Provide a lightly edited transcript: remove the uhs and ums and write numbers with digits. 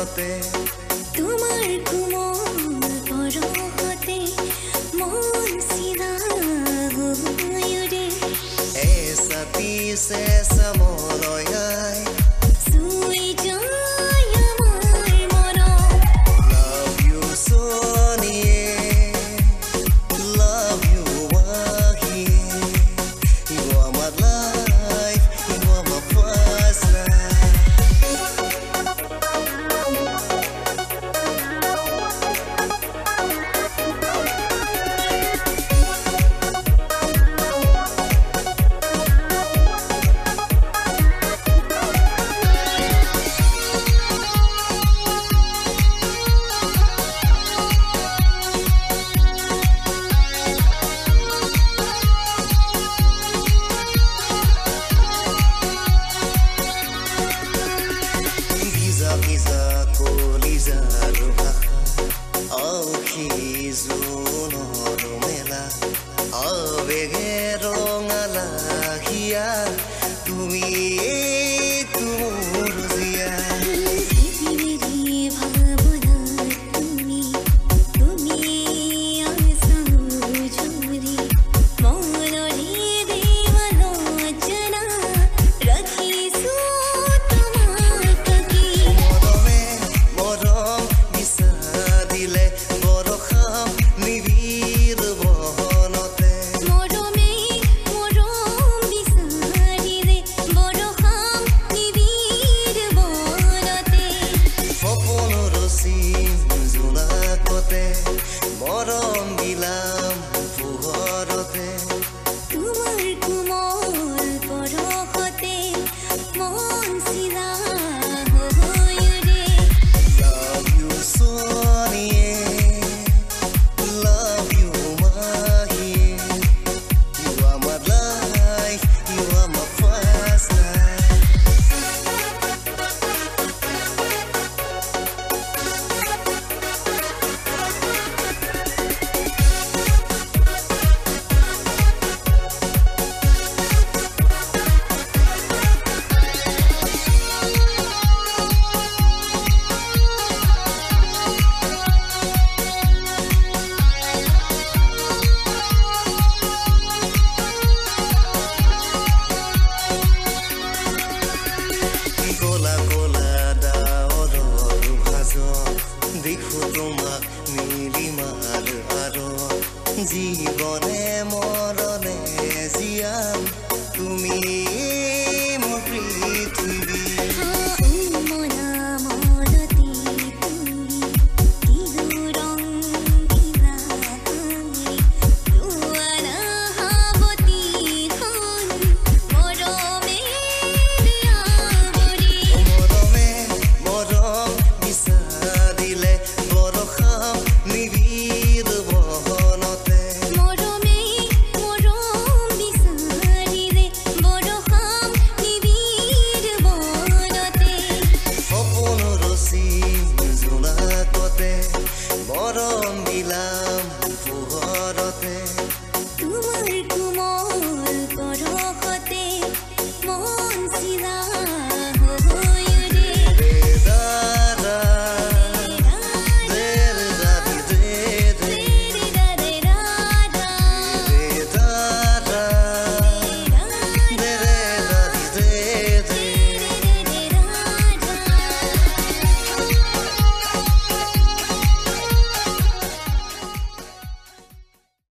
পোহৰতে তোমাৰ কোমল পৰশতে মন চিৰা হৈ উৰে এছাতি চেঁচা মৰয়াই চুই যায় আমাৰ মৰম Love you Sonie Love you Wahi You are my life You are my first love Visa koliza ruhaha Auki zunor mela Avege rongala hiya Tumi tumur ziya পৃথিবীর ভাবনা তুমি আসাও ঝুরি মনরে দেওয়ালোচনা রাখিছো তোমার কাকি মরম বিচাৰিলে বৰষাম নিবিৰ বহনতে মৰমে মৰম বিচাৰিলে বৰষাম নিবিৰ বনতে সপোনৰ চিন জোনাকতে মৰম বিলাম পোহৰতে তোমাৰ কোমল পৰশতে মন চিৰা হৈ উৰে Love you Sonie Love you Mahi You are my life You are my first love কোলা কোলা ডাৱৰৰ ভাজত দেখো তোমাক নীলিমাৰ আৰত জীৱনে মৰণে জীয়াম তুমি মোৰ পৃথিৱী মনা মনতে তুমি কিলো ৰং কিলা আমি দুৱাৰা হাবতি হন মৰমে আৱৰি মৰমে মৰম বিচাৰিলে বৰষাম নিবিৰ বহনতে মৰমে মৰম বিচাৰিলে বৰষাম নিবিৰ বনতে সপোনৰ চিন জোনাকতে মৰম বিলাম